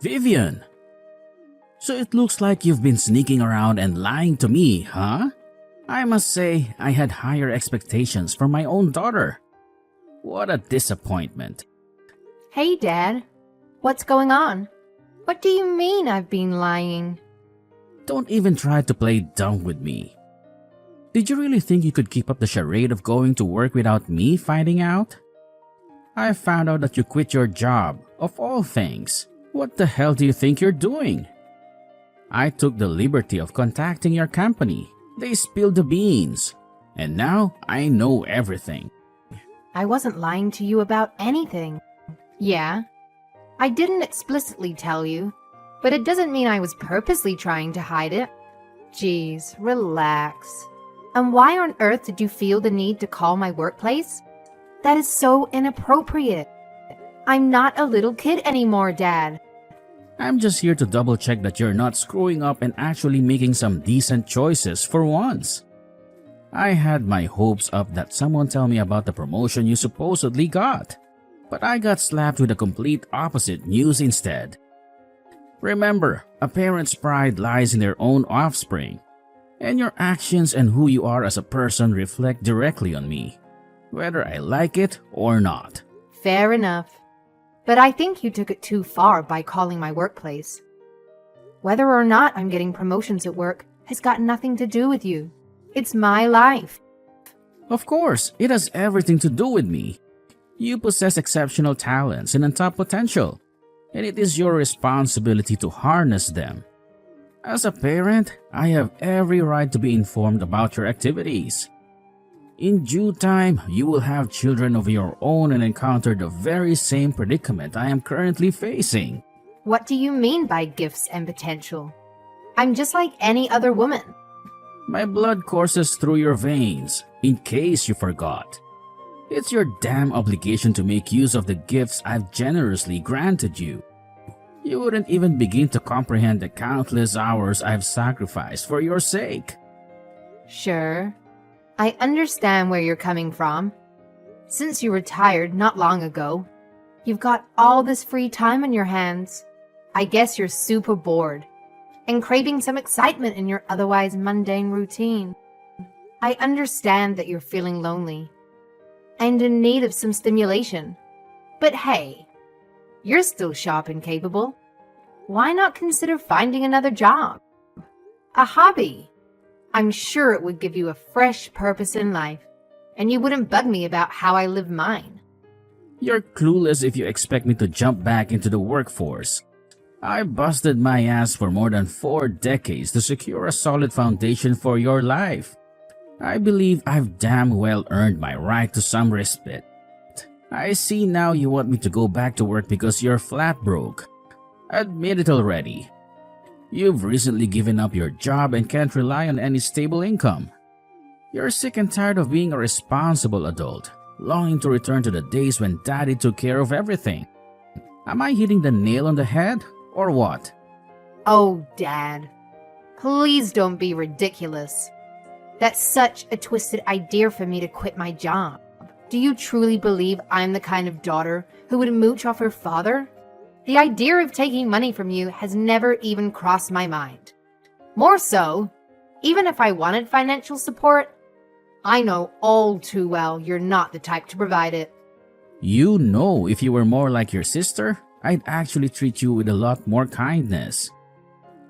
Vivian! So it looks like you've been sneaking around and lying to me, huh? I must say, I had higher expectations from my own daughter. What a disappointment. Hey, Dad. What's going on? What do you mean I've been lying? Don't even try to play dumb with me. Did you really think you could keep up the charade of going to work without me finding out? I found out that you quit your job, of all things. What the hell do you think you're doing? I took the liberty of contacting your company. They spilled the beans. And now I know everything. I wasn't lying to you about anything. Yeah, I didn't explicitly tell you, but it doesn't mean I was purposely trying to hide it. Jeez, relax. And why on earth did you feel the need to call my workplace? That is so inappropriate. I'm not a little kid anymore, Dad. I'm just here to double check that you're not screwing up and actually making some decent choices for once. I had my hopes up that someone tell me about the promotion you supposedly got, but I got slapped with the complete opposite news instead. Remember, a parent's pride lies in their own offspring, and your actions and who you are as a person reflect directly on me, whether I like it or not. Fair enough. But I think you took it too far by calling my workplace. Whether or not I'm getting promotions at work has got nothing to do with you. It's my life. Of course, it has everything to do with me. You possess exceptional talents and untapped potential, and it is your responsibility to harness them. As a parent, I have every right to be informed about your activities. In due time, you will have children of your own and encounter the very same predicament I am currently facing. What do you mean by gifts and potential? I'm just like any other woman. My blood courses through your veins, in case you forgot. It's your damn obligation to make use of the gifts I've generously granted you. You wouldn't even begin to comprehend the countless hours I've sacrificed for your sake. Sure. I understand where you're coming from. Since you retired not long ago, you've got all this free time on your hands. I guess you're super bored and craving some excitement in your otherwise mundane routine. I understand that you're feeling lonely and in need of some stimulation. But hey, you're still sharp and capable. Why not consider finding another job? A hobby? I'm sure it would give you a fresh purpose in life, and you wouldn't bug me about how I live mine. You're clueless if you expect me to jump back into the workforce. I busted my ass for more than 4 decades to secure a solid foundation for your life. I believe I've damn well earned my right to some respite. I see now you want me to go back to work because you're flat broke. Admit it already. You've recently given up your job and can't rely on any stable income. You're sick and tired of being a responsible adult, longing to return to the days when Daddy took care of everything. Am I hitting the nail on the head, or what? Oh, Dad, please don't be ridiculous. That's such a twisted idea for me to quit my job. Do you truly believe I'm the kind of daughter who would mooch off her father? The idea of taking money from you has never even crossed my mind. More so, even if I wanted financial support, I know all too well you're not the type to provide it. You know, if you were more like your sister, I'd actually treat you with a lot more kindness.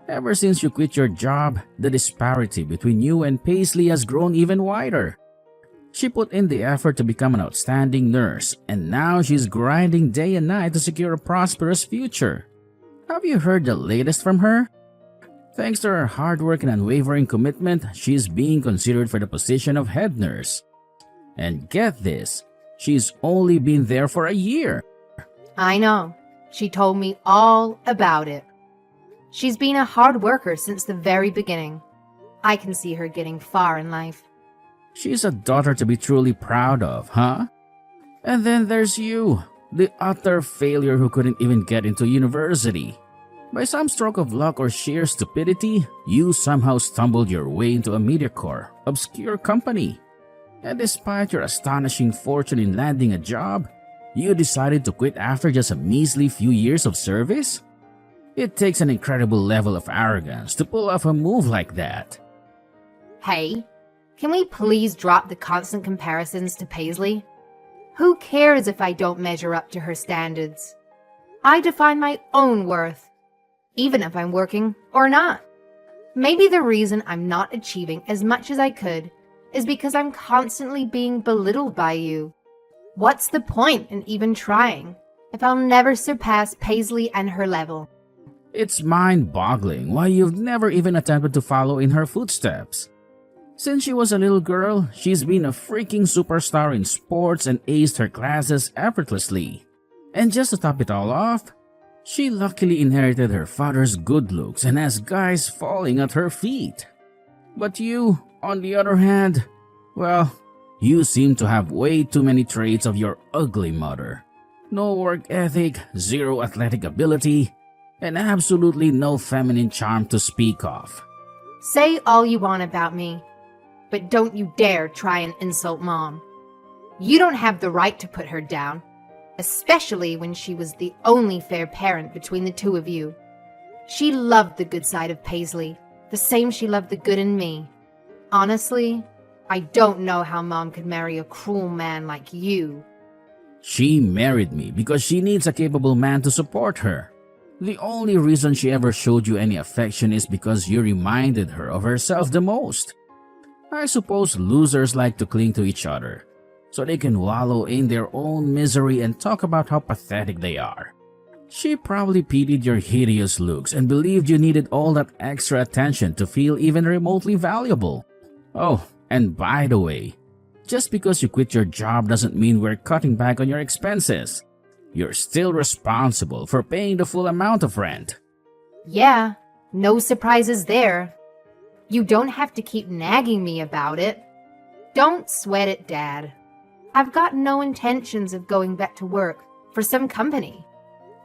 Ever since you quit your job, the disparity between you and Paisley has grown even wider. She put in the effort to become an outstanding nurse, and now she's grinding day and night to secure a prosperous future. Have you heard the latest from her? Thanks to her hard work and unwavering commitment, she's being considered for the position of head nurse. And get this, she's only been there for a year. I know. She told me all about it. She's been a hard worker since the very beginning. I can see her getting far in life. She's a daughter to be truly proud of, huh? And then there's you, the utter failure who couldn't even get into university. By some stroke of luck or sheer stupidity, you somehow stumbled your way into a mediocre, obscure company. And despite your astonishing fortune in landing a job, you decided to quit after just a measly few years of service? It takes an incredible level of arrogance to pull off a move like that. Hey, can we please drop the constant comparisons to Paisley? Who cares if I don't measure up to her standards? I define my own worth, even if I'm working or not. Maybe the reason I'm not achieving as much as I could is because I'm constantly being belittled by you. What's the point in even trying if I'll never surpass Paisley and her level? It's mind-boggling why you've never even attempted to follow in her footsteps. Since she was a little girl, she's been a freaking superstar in sports and aced her classes effortlessly. And just to top it all off, she luckily inherited her father's good looks and has guys falling at her feet. But you, on the other hand, well, you seem to have way too many traits of your ugly mother. No work ethic, zero athletic ability, and absolutely no feminine charm to speak of. Say all you want about me, but don't you dare try and insult Mom. You don't have the right to put her down, especially when she was the only fair parent between the two of you. She loved the good side of Paisley, the same she loved the good in me. Honestly, I don't know how Mom could marry a cruel man like you. She married me because she needs a capable man to support her. The only reason she ever showed you any affection is because you reminded her of herself the most. I suppose losers like to cling to each other, so they can wallow in their own misery and talk about how pathetic they are. She probably pitied your hideous looks and believed you needed all that extra attention to feel even remotely valuable. Oh, and by the way, just because you quit your job doesn't mean we're cutting back on your expenses. You're still responsible for paying the full amount of rent. Yeah, no surprises there. You don't have to keep nagging me about it. Don't sweat it, Dad. I've got no intentions of going back to work for some company.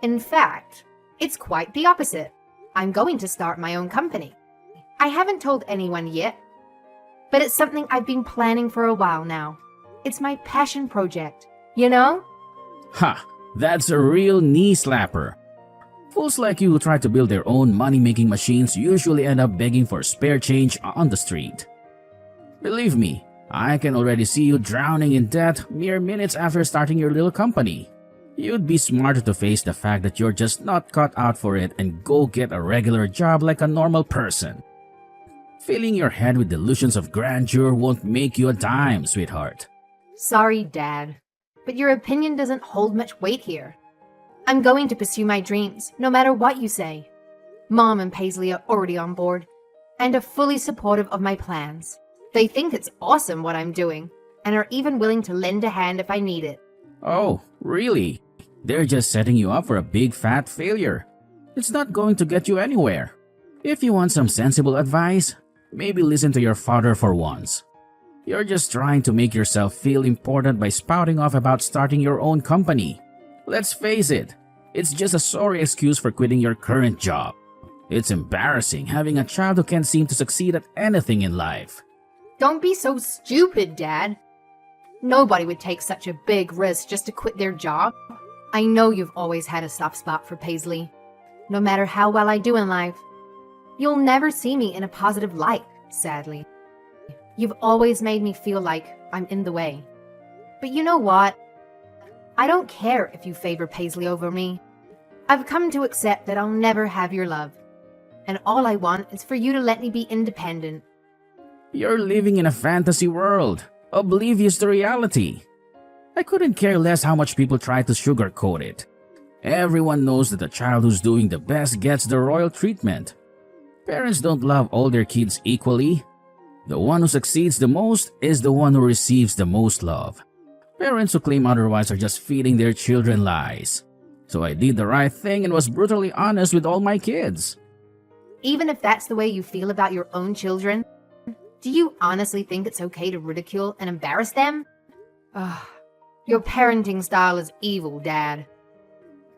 In fact, it's quite the opposite. I'm going to start my own company. I haven't told anyone yet, but it's something I've been planning for a while now. It's my passion project, you know? Ha! That's a real knee slapper. Fools like you who try to build their own money-making machines usually end up begging for spare change on the street. Believe me, I can already see you drowning in debt mere minutes after starting your little company. You'd be smarter to face the fact that you're just not cut out for it and go get a regular job like a normal person. Filling your head with delusions of grandeur won't make you a dime, sweetheart. Sorry, Dad, but your opinion doesn't hold much weight here. I'm going to pursue my dreams, no matter what you say. Mom and Paisley are already on board and are fully supportive of my plans. They think it's awesome what I'm doing and are even willing to lend a hand if I need it. Oh, really? They're just setting you up for a big fat failure. It's not going to get you anywhere. If you want some sensible advice, maybe listen to your father for once. You're just trying to make yourself feel important by spouting off about starting your own company. Let's face it, it's just a sorry excuse for quitting your current job. It's embarrassing having a child who can't seem to succeed at anything in life. Don't be so stupid, Dad. Nobody would take such a big risk just to quit their job. I know you've always had a soft spot for Paisley. No matter how well I do in life, you'll never see me in a positive light, sadly. You've always made me feel like I'm in the way. But you know what? I don't care if you favor Paisley over me. I've come to accept that I'll never have your love. And all I want is for you to let me be independent. You're living in a fantasy world, oblivious to reality. I couldn't care less how much people try to sugarcoat it. Everyone knows that the child who's doing the best gets the royal treatment. Parents don't love all their kids equally. The one who succeeds the most is the one who receives the most love. Parents who claim otherwise are just feeding their children lies. So I did the right thing and was brutally honest with all my kids. Even if that's the way you feel about your own children, do you honestly think it's okay to ridicule and embarrass them? Ugh, your parenting style is evil, Dad.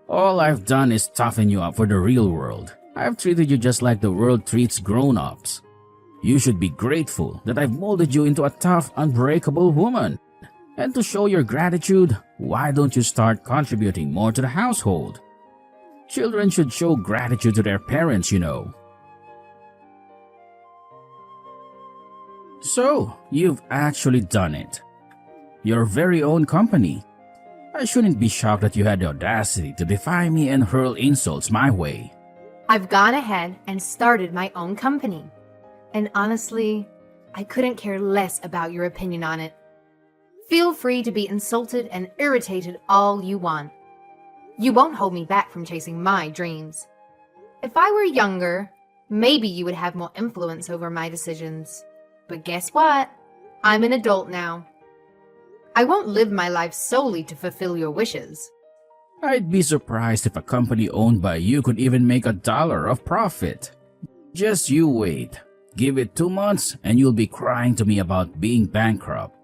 All I've done is toughen you up for the real world. I've treated you just like the world treats grown-ups. You should be grateful that I've molded you into a tough, unbreakable woman. And to show your gratitude, why don't you start contributing more to the household? Children should show gratitude to their parents, you know. So, you've actually done it. Your very own company. I shouldn't be shocked that you had the audacity to defy me and hurl insults my way. I've gone ahead and started my own company. And honestly, I couldn't care less about your opinion on it. Feel free to be insulted and irritated all you want. You won't hold me back from chasing my dreams. If I were younger, maybe you would have more influence over my decisions. But guess what? I'm an adult now. I won't live my life solely to fulfill your wishes. I'd be surprised if a company owned by you could even make $1 of profit. Just you wait. Give it 2 months and you'll be crying to me about being bankrupt.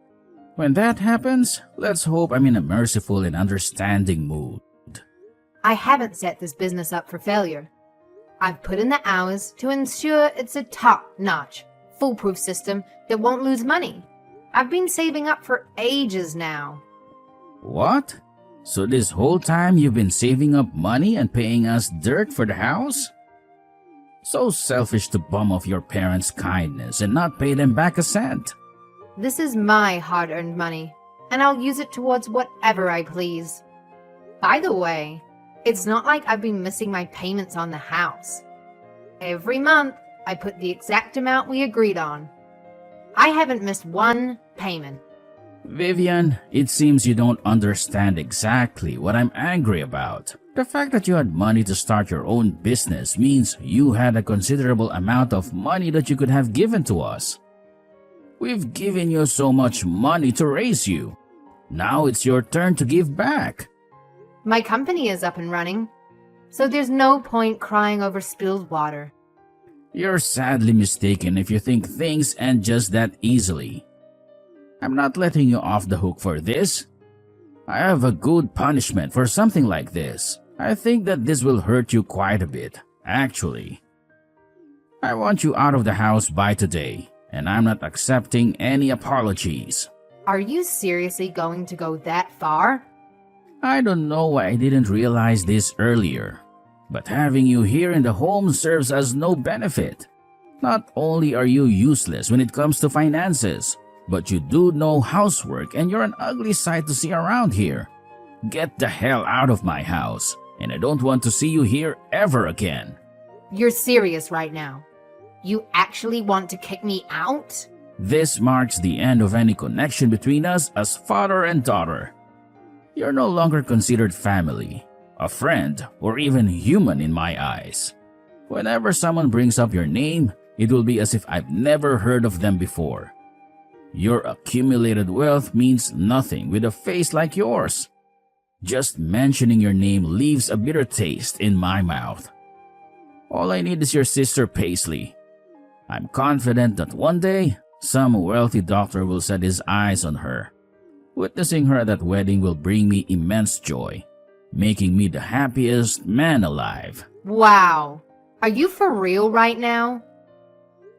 When that happens, let's hope I'm in a merciful and understanding mood. I haven't set this business up for failure. I've put in the hours to ensure it's a top-notch, foolproof system that won't lose money. I've been saving up for ages now. What? So this whole time you've been saving up money and paying us dirt for the house? So selfish to bum off your parents' kindness and not pay them back a cent. This is my hard-earned money, and I'll use it towards whatever I please. By the way, it's not like I've been missing my payments on the house. Every month, I put the exact amount we agreed on. I haven't missed one payment. Vivian, it seems you don't understand exactly what I'm angry about. The fact that you had money to start your own business means you had a considerable amount of money that you could have given to us. We've given you so much money to raise you. Now it's your turn to give back. My company is up and running, so there's no point crying over spilled water. You're sadly mistaken if you think things end just that easily. I'm not letting you off the hook for this. I have a good punishment for something like this. I think that this will hurt you quite a bit, actually. I want you out of the house by today, and I'm not accepting any apologies. Are you seriously going to go that far? I don't know why I didn't realize this earlier, but having you here in the home serves as no benefit. Not only are you useless when it comes to finances, but you do no housework and you're an ugly sight to see around here. Get the hell out of my house, and I don't want to see you here ever again. You're serious right now? You actually want to kick me out? This marks the end of any connection between us as father and daughter. You're no longer considered family, a friend, or even human in my eyes. Whenever someone brings up your name, it will be as if I've never heard of them before. Your accumulated wealth means nothing with a face like yours. Just mentioning your name leaves a bitter taste in my mouth. All I need is your sister Paisley. I'm confident that one day, some wealthy doctor will set his eyes on her. Witnessing her at that wedding will bring me immense joy, making me the happiest man alive. Wow. Are you for real right now?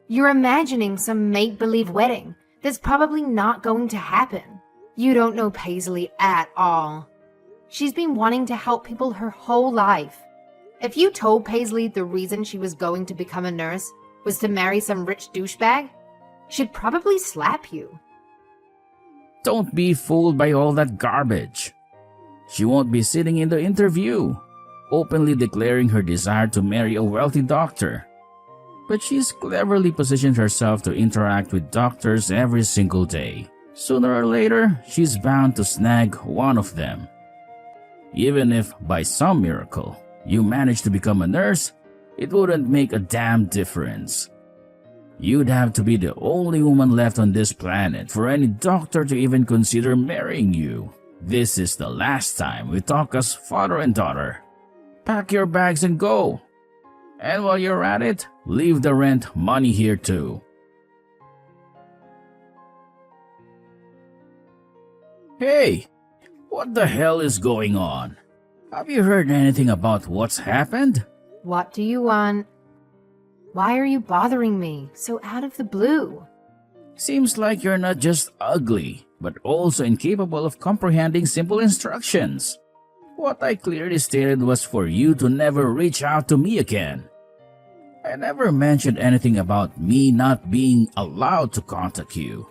You're imagining some make-believe wedding that's probably not going to happen. You don't know Paisley at all. She's been wanting to help people her whole life. If you told Paisley the reason she was going to become a nurse was to marry some rich douchebag, she'd probably slap you. Don't be fooled by all that garbage. She won't be sitting in the interview, openly declaring her desire to marry a wealthy doctor. But she's cleverly positioned herself to interact with doctors every single day. Sooner or later, she's bound to snag one of them. Even if, by some miracle, you manage to become a nurse, it wouldn't make a damn difference. You'd have to be the only woman left on this planet for any doctor to even consider marrying you. This is the last time we talk as father and daughter. Pack your bags and go. And while you're at it, leave the rent money here too. Hey, what the hell is going on? Have you heard anything about what's happened? What do you want? Why are you bothering me so out of the blue? Seems like you're not just ugly, but also incapable of comprehending simple instructions. What I clearly stated was for you to never reach out to me again. I never mentioned anything about me not being allowed to contact you.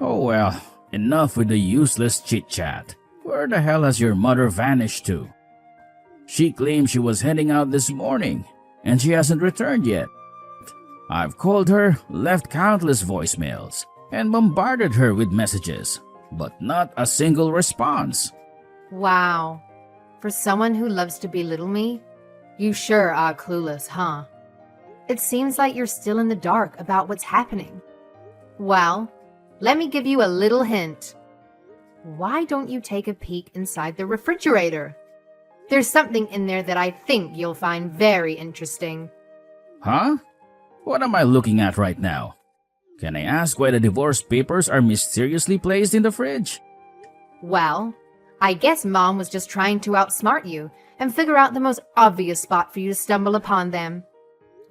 Oh well, enough with the useless chit-chat. Where the hell has your mother vanished to? She claimed she was heading out this morning, and she hasn't returned yet. I've called her, left countless voicemails, and bombarded her with messages, but not a single response. Wow. For someone who loves to belittle me, you sure are clueless, huh? It seems like you're still in the dark about what's happening. Well, let me give you a little hint. Why don't you take a peek inside the refrigerator? There's something in there that I think you'll find very interesting. Huh? What am I looking at right now? Can I ask why the divorce papers are mysteriously placed in the fridge? Well, I guess Mom was just trying to outsmart you and figure out the most obvious spot for you to stumble upon them.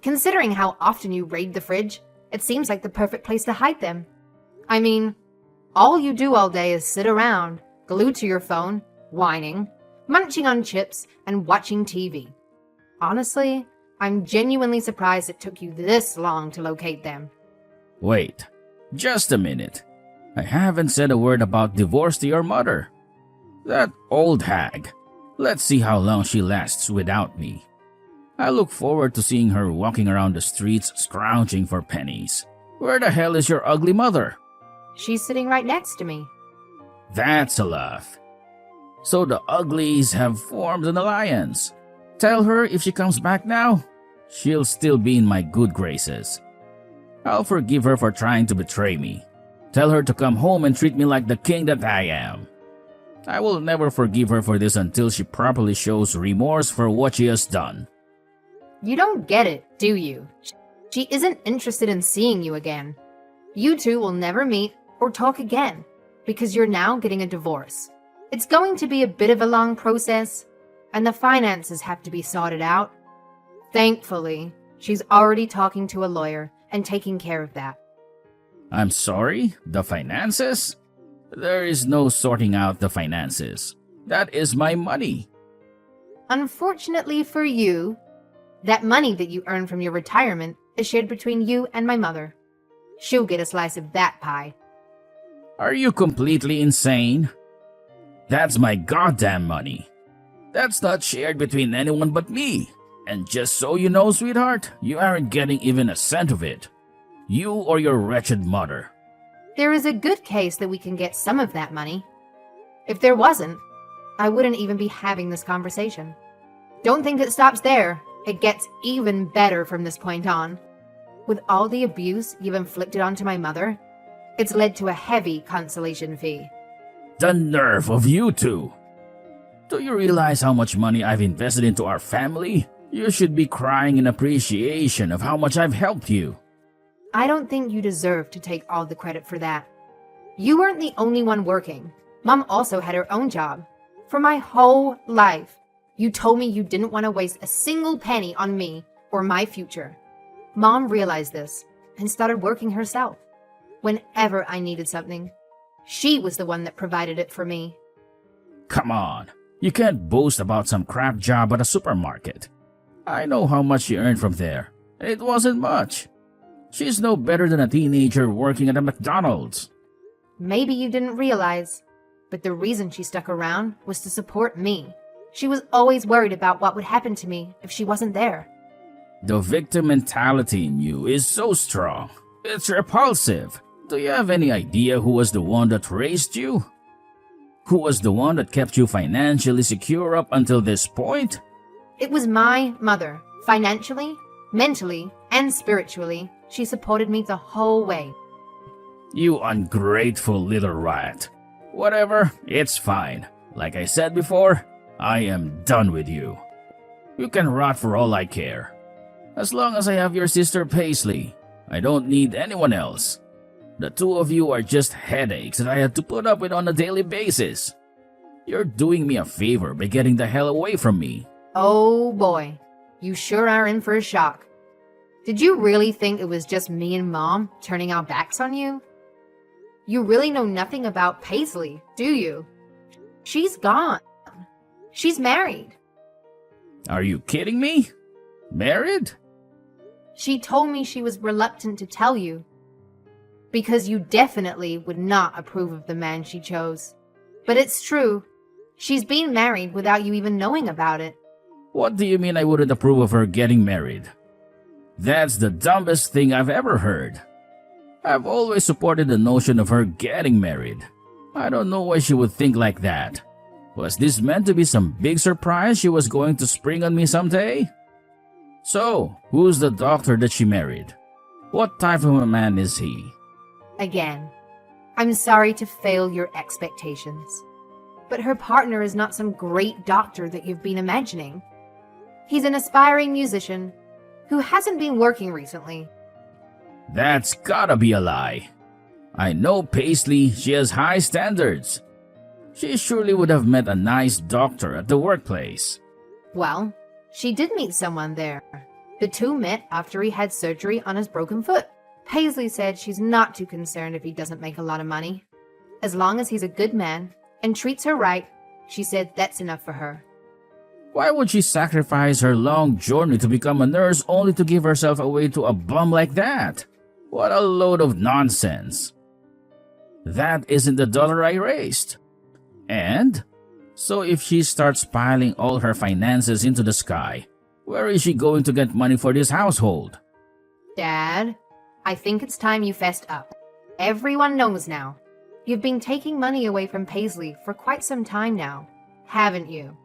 Considering how often you raid the fridge, it seems like the perfect place to hide them. I mean, all you do all day is sit around, glued to your phone, whining, munching on chips, and watching TV. Honestly, I'm genuinely surprised it took you this long to locate them. Wait, just a minute. I haven't said a word about divorce to your mother. That old hag. Let's see how long she lasts without me. I look forward to seeing her walking around the streets scrounging for pennies. Where the hell is your ugly mother? She's sitting right next to me. That's a laugh. So the uglies have formed an alliance. Tell her if she comes back now, she'll still be in my good graces. I'll forgive her for trying to betray me. Tell her to come home and treat me like the king that I am. I will never forgive her for this until she properly shows remorse for what she has done. You don't get it, do you? She isn't interested in seeing you again. You two will never meet or talk again because you're now getting a divorce. It's going to be a bit of a long process, and the finances have to be sorted out. Thankfully, she's already talking to a lawyer and taking care of that. I'm sorry? The finances? There is no sorting out the finances. That is my money. Unfortunately for you, that money that you earn from your retirement is shared between you and my mother. She'll get a slice of that pie. Are you completely insane? That's my goddamn money. That's not shared between anyone but me. And just so you know, sweetheart, you aren't getting even a cent of it. You or your wretched mother. There is a good case that we can get some of that money. If there wasn't, I wouldn't even be having this conversation. Don't think it stops there. It gets even better from this point on. With all the abuse you've inflicted onto my mother, it's led to a heavy consolation fee. The nerve of you two! Do you realize how much money I've invested into our family? You should be crying in appreciation of how much I've helped you. I don't think you deserve to take all the credit for that. You weren't the only one working. Mom also had her own job. For my whole life, you told me you didn't want to waste a single penny on me or my future. Mom realized this and started working herself. Whenever I needed something, she was the one that provided it for me. Come on, you can't boast about some crap job at a supermarket. I know how much she earned from there. It wasn't much. She's no better than a teenager working at a McDonald's. Maybe you didn't realize, but the reason she stuck around was to support me. She was always worried about what would happen to me if she wasn't there. The victim mentality in you is so strong. It's repulsive. Do you have any idea who was the one that raised you? Who was the one that kept you financially secure up until this point? It was my mother. Financially, mentally, and spiritually, she supported me the whole way. You ungrateful little rat. Whatever, it's fine. Like I said before, I am done with you. You can rot for all I care. As long as I have your sister Paisley, I don't need anyone else. The two of you are just headaches that I have to put up with on a daily basis. You're doing me a favor by getting the hell away from me. Oh boy, you sure are in for a shock. Did you really think it was just me and Mom turning our backs on you? You really know nothing about Paisley, do you? She's gone. She's married. Are you kidding me? Married? She told me she was reluctant to tell you, because you definitely would not approve of the man she chose. But it's true. She's been married without you even knowing about it. What do you mean I wouldn't approve of her getting married? That's the dumbest thing I've ever heard. I've always supported the notion of her getting married. I don't know why she would think like that. Was this meant to be some big surprise she was going to spring on me someday? So, who's the doctor that she married? What type of a man is he? Again, I'm sorry to fail your expectations, but her partner is not some great doctor that you've been imagining. He's an aspiring musician who hasn't been working recently. That's gotta be a lie. I know Paisley, she has high standards. She surely would have met a nice doctor at the workplace. Well, she did meet someone there. The two met after he had surgery on his broken foot. Paisley said she's not too concerned if he doesn't make a lot of money. As long as he's a good man and treats her right, she said that's enough for her. Why would she sacrifice her long journey to become a nurse only to give herself away to a bum like that? What a load of nonsense. That isn't the dollar I raised. And? So if she starts piling all her finances into the sky, where is she going to get money for this household? Dad, I think it's time you fessed up. Everyone knows now. You've been taking money away from Paisley for quite some time now, haven't you?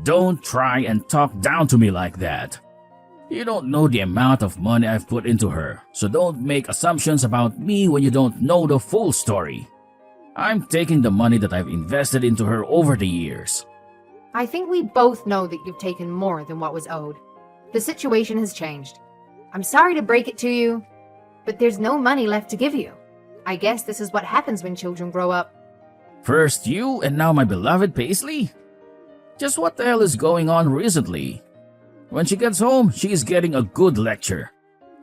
Don't try and talk down to me like that. You don't know the amount of money I've put into her, so don't make assumptions about me when you don't know the full story. I'm taking the money that I've invested into her over the years. I think we both know that you've taken more than what was owed. The situation has changed. I'm sorry to break it to you, but there's no money left to give you. I guess this is what happens when children grow up. First you, and now my beloved Paisley? Just what the hell is going on recently? When she gets home, she is getting a good lecture.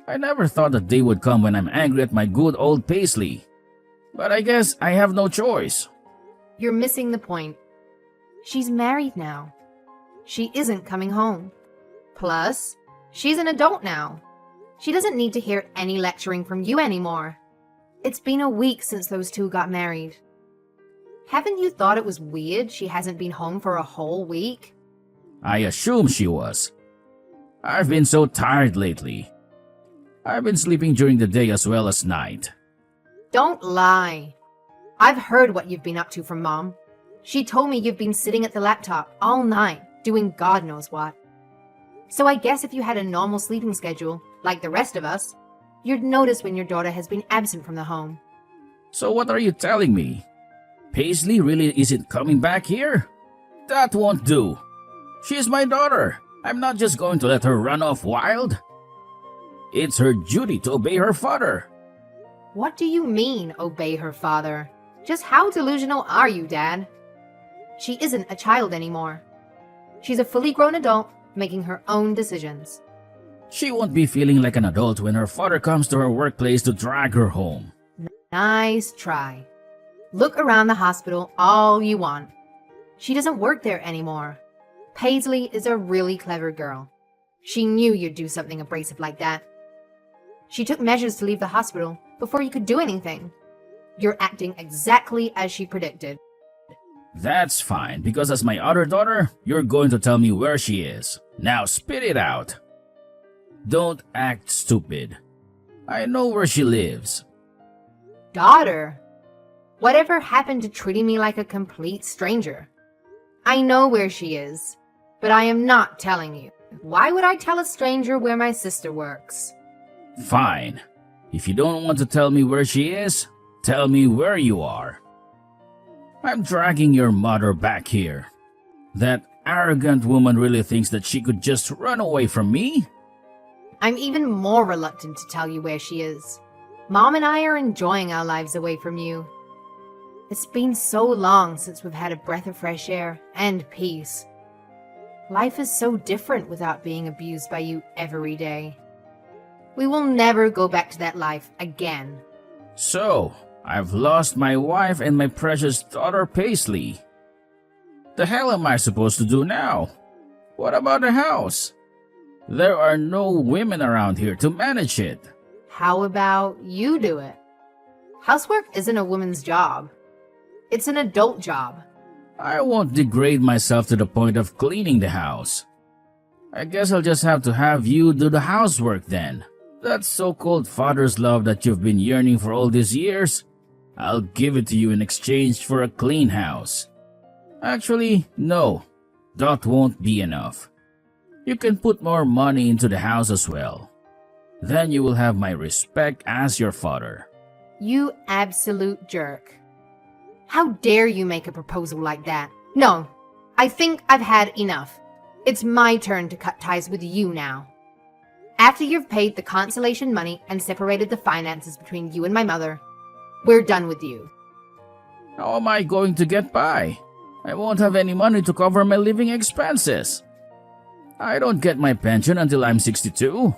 I never thought the day would come when I'm angry at my good old Paisley. But I guess I have no choice. You're missing the point. She's married now. She isn't coming home. Plus, she's an adult now. She doesn't need to hear any lecturing from you anymore. It's been a week since those two got married. Haven't you thought it was weird she hasn't been home for a whole week? I assume she was. I've been so tired lately. I've been sleeping during the day as well as night. Don't lie. I've heard what you've been up to from Mom. She told me you've been sitting at the laptop all night, doing God knows what. So I guess if you had a normal sleeping schedule, like the rest of us, you'd notice when your daughter has been absent from the home. So what are you telling me? Paisley really isn't coming back here? That won't do. She's my daughter. I'm not just going to let her run off wild. It's her duty to obey her father. What do you mean, obey her father? Just how delusional are you, Dad? She isn't a child anymore. She's a fully grown adult, making her own decisions. She won't be feeling like an adult when her father comes to her workplace to drag her home. Nice try. Look around the hospital all you want. She doesn't work there anymore. Paisley is a really clever girl. She knew you'd do something abrasive like that. She took measures to leave the hospital before you could do anything. You're acting exactly as she predicted. That's fine, because as my other daughter, you're going to tell me where she is. Now spit it out. Don't act stupid. I know where she lives. Daughter? Whatever happened to treating me like a complete stranger? I know where she is, but I am not telling you. Why would I tell a stranger where my sister works? Fine. If you don't want to tell me where she is, tell me where you are. I'm dragging your mother back here. That arrogant woman really thinks that she could just run away from me? I'm even more reluctant to tell you where she is. Mom and I are enjoying our lives away from you. It's been so long since we've had a breath of fresh air and peace. Life is so different without being abused by you every day. We will never go back to that life again. So, I've lost my wife and my precious daughter Paisley. The hell am I supposed to do now? What about the house? There are no women around here to manage it. How about you do it? Housework isn't a woman's job. It's an adult job. I won't degrade myself to the point of cleaning the house. I guess I'll just have to have you do the housework then. That so-called father's love that you've been yearning for all these years, I'll give it to you in exchange for a clean house. Actually, no, that won't be enough. You can put more money into the house as well. Then you will have my respect as your father. You absolute jerk. How dare you make a proposal like that? No, I think I've had enough. It's my turn to cut ties with you now. After you've paid the consolation money and separated the finances between you and my mother, we're done with you. How am I going to get by? I won't have any money to cover my living expenses. I don't get my pension until I'm 62.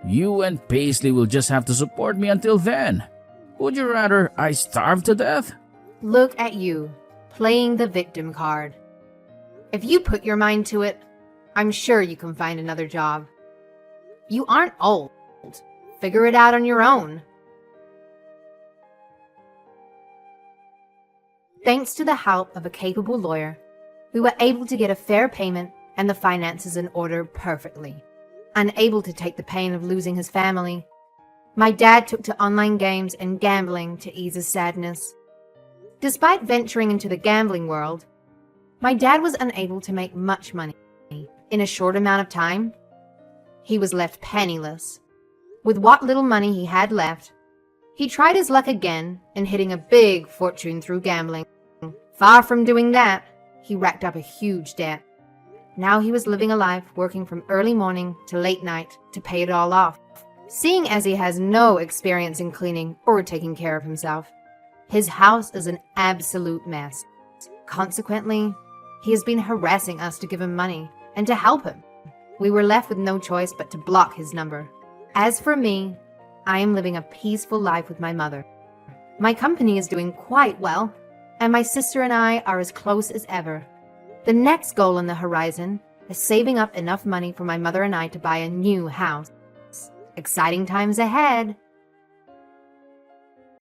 You and Paisley will just have to support me until then. Would you rather I starve to death? Look at you, playing the victim card. If you put your mind to it, I'm sure you can find another job. You aren't old. Figure it out on your own. Thanks to the help of a capable lawyer, we were able to get a fair payment and the finances in order perfectly. Unable to take the pain of losing his family, my dad took to online games and gambling to ease his sadness. Despite venturing into the gambling world, my dad was unable to make much money. In a short amount of time, he was left penniless. With what little money he had left, he tried his luck again in hitting a big fortune through gambling. Far from doing that, he racked up a huge debt. Now he was living a life working from early morning to late night to pay it all off. Seeing as he has no experience in cleaning or taking care of himself, his house is an absolute mess. Consequently, he has been harassing us to give him money and to help him. We were left with no choice but to block his number. As for me, I am living a peaceful life with my mother. My company is doing quite well, and my sister and I are as close as ever. The next goal on the horizon is saving up enough money for my mother and I to buy a new house. Exciting times ahead.